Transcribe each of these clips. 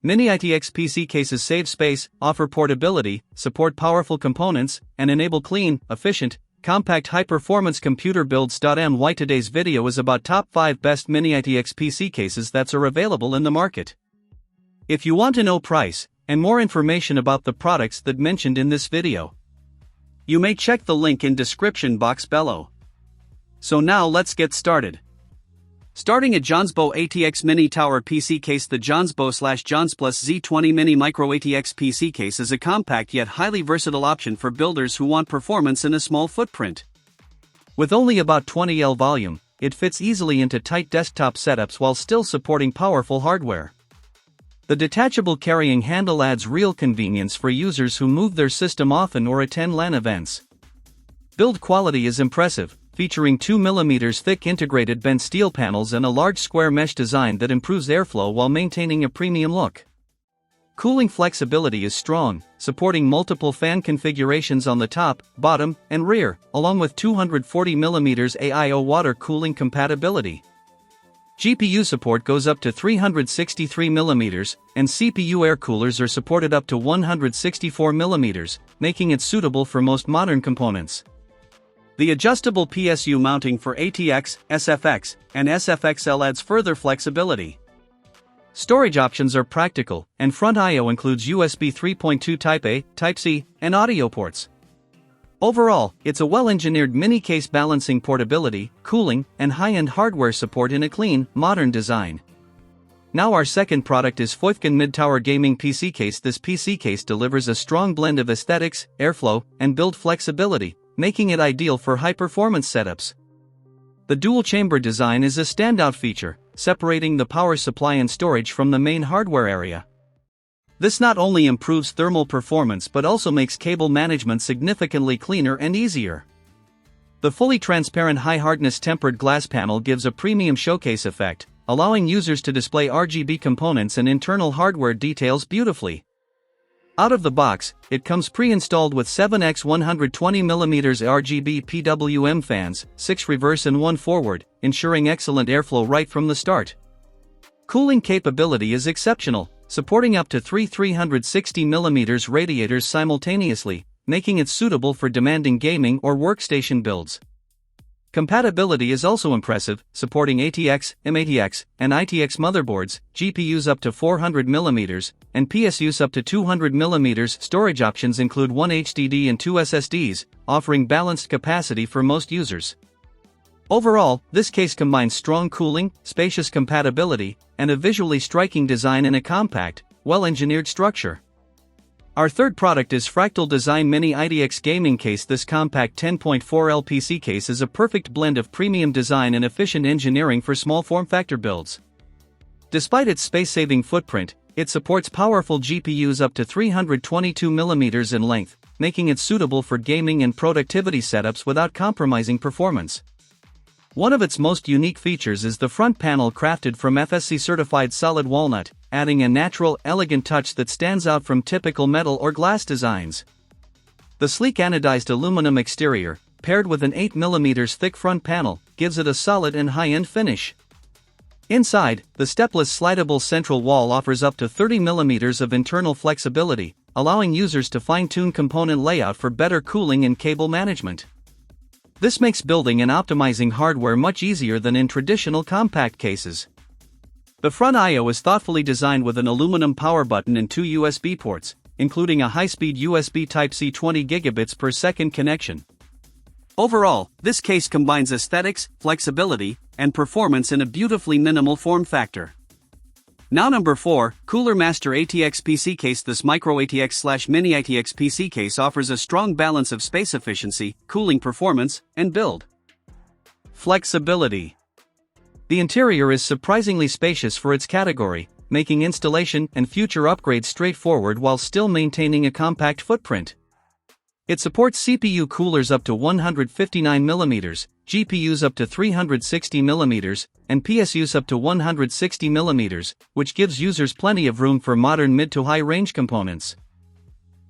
Mini-ITX PC cases save space, offer portability, support powerful components, and enable clean, efficient, compact high-performance computer builds. Today's video is about top 5 best Mini-ITX PC cases that are available in the market. If you want to know price, and more information about the products that mentioned in this video, you may check the link in description box below. So now let's get started. Starting at Jonsbo ATX Mini Tower PC Case. The Jonsbo/Jonsplus Z20 Mini Micro ATX PC Case is a compact yet highly versatile option for builders who want performance in a small footprint. With only about 20L volume, it fits easily into tight desktop setups while still supporting powerful hardware. The detachable carrying handle adds real convenience for users who move their system often or attend LAN events. Build quality is impressive, featuring 2mm thick integrated bent steel panels and a large square mesh design that improves airflow while maintaining a premium look. Cooling flexibility is strong, supporting multiple fan configurations on the top, bottom, and rear, along with 240mm AIO water cooling compatibility. GPU support goes up to 363mm, and CPU air coolers are supported up to 164mm, making it suitable for most modern components. The adjustable PSU mounting for ATX, SFX, and SFXL adds further flexibility. Storage options are practical, and front I/O includes USB 3.2 Type-A, Type-C, and audio ports. Overall, it's a well-engineered mini case balancing portability, cooling, and high-end hardware support in a clean, modern design. Now our second product is Foifken Mid-Tower Gaming PC Case. This PC case delivers a strong blend of aesthetics, airflow, and build flexibility, making it ideal for high-performance setups. The dual-chamber design is a standout feature, separating the power supply and storage from the main hardware area. This not only improves thermal performance but also makes cable management significantly cleaner and easier. The fully transparent high-hardness tempered glass panel gives a premium showcase effect, allowing users to display RGB components and internal hardware details beautifully. Out of the box, it comes pre-installed with 7x 120mm RGB PWM fans, 6 reverse and 1 forward, ensuring excellent airflow right from the start. Cooling capability is exceptional, supporting up to 3 360mm radiators simultaneously, making it suitable for demanding gaming or workstation builds. Compatibility is also impressive, supporting ATX, MATX, and ITX motherboards, GPUs up to 400mm, and PSUs up to 200mm. Storage options include 1 HDD and 2 SSDs, offering balanced capacity for most users. Overall, this case combines strong cooling, spacious compatibility, and a visually striking design in a compact, well-engineered structure. Our third product is Fractal Design Mini-ITX Gaming Case. This compact 10.4L PC case is a perfect blend of premium design and efficient engineering for small form factor builds. Despite its space-saving footprint, it supports powerful GPUs up to 322mm in length, making it suitable for gaming and productivity setups without compromising performance. One of its most unique features is the front panel, crafted from FSC-certified solid walnut, adding a natural, elegant touch that stands out from typical metal or glass designs. The sleek anodized aluminum exterior, paired with an 8mm thick front panel, gives it a solid and high-end finish. Inside, the stepless slidable central wall offers up to 30mm of internal flexibility, allowing users to fine-tune component layout for better cooling and cable management. This makes building and optimizing hardware much easier than in traditional compact cases. The front I/O is thoughtfully designed with an aluminum power button and 2 USB ports, including a high-speed USB Type-C 20 gigabits per second connection. Overall, this case combines aesthetics, flexibility, and performance in a beautifully minimal form factor. Now number 4, Cooler Master ATX PC Case. This Micro ATX/Mini-ITX PC case offers a strong balance of space efficiency, cooling performance, and build flexibility. The interior is surprisingly spacious for its category, making installation and future upgrades straightforward while still maintaining a compact footprint. It supports CPU coolers up to 159mm, GPUs up to 360mm, and PSUs up to 160mm, which gives users plenty of room for modern mid to high range components.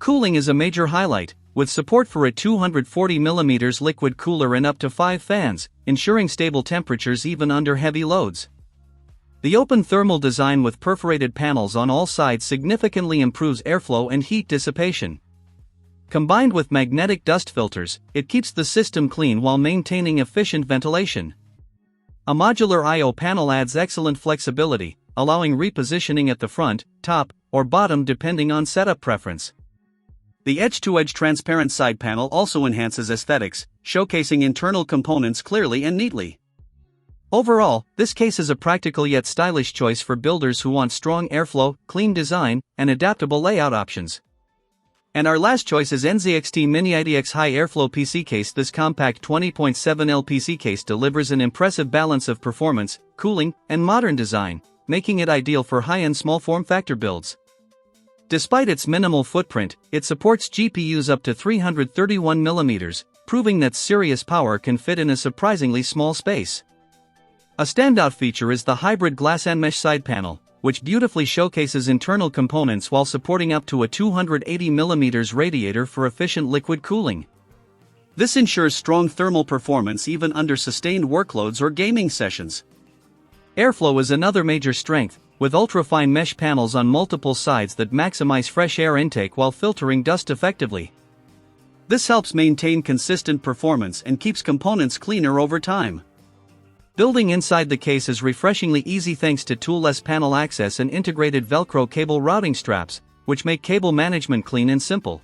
Cooling is a major highlight, with support for a 240mm liquid cooler and up to 5 fans, ensuring stable temperatures even under heavy loads. The open thermal design with perforated panels on all sides significantly improves airflow and heat dissipation. Combined with magnetic dust filters, it keeps the system clean while maintaining efficient ventilation. A modular I/O panel adds excellent flexibility, allowing repositioning at the front, top, or bottom depending on setup preference. The edge-to-edge transparent side panel also enhances aesthetics, showcasing internal components clearly and neatly. Overall, this case is a practical yet stylish choice for builders who want strong airflow, clean design, and adaptable layout options. And our last choice is NZXT Mini-ITX High Airflow PC Case. This compact 20.7L PC case delivers an impressive balance of performance, cooling, and modern design, making it ideal for high-end small form factor builds. Despite its minimal footprint, it supports GPUs up to 331mm, proving that serious power can fit in a surprisingly small space. A standout feature is the hybrid glass and mesh side panel, which beautifully showcases internal components while supporting up to a 280mm radiator for efficient liquid cooling. This ensures strong thermal performance even under sustained workloads or gaming sessions. Airflow is another major strength, with ultrafine mesh panels on multiple sides that maximize fresh air intake while filtering dust effectively. This helps maintain consistent performance and keeps components cleaner over time. Building inside the case is refreshingly easy thanks to toolless panel access and integrated Velcro cable routing straps, which make cable management clean and simple.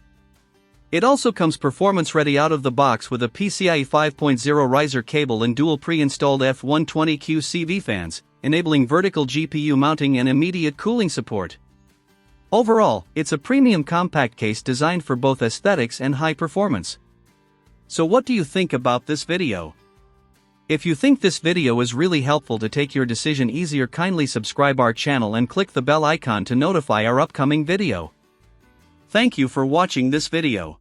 It also comes performance-ready out of the box with a PCIe 5.0 riser cable and dual pre-installed F120Q CV fans, enabling vertical GPU mounting and immediate cooling support. Overall, it's a premium compact case designed for both aesthetics and high performance. So what do you think about this video? If you think this video is really helpful to take your decision easier, kindly subscribe our channel and click the bell icon to notify our upcoming video. Thank you for watching this video.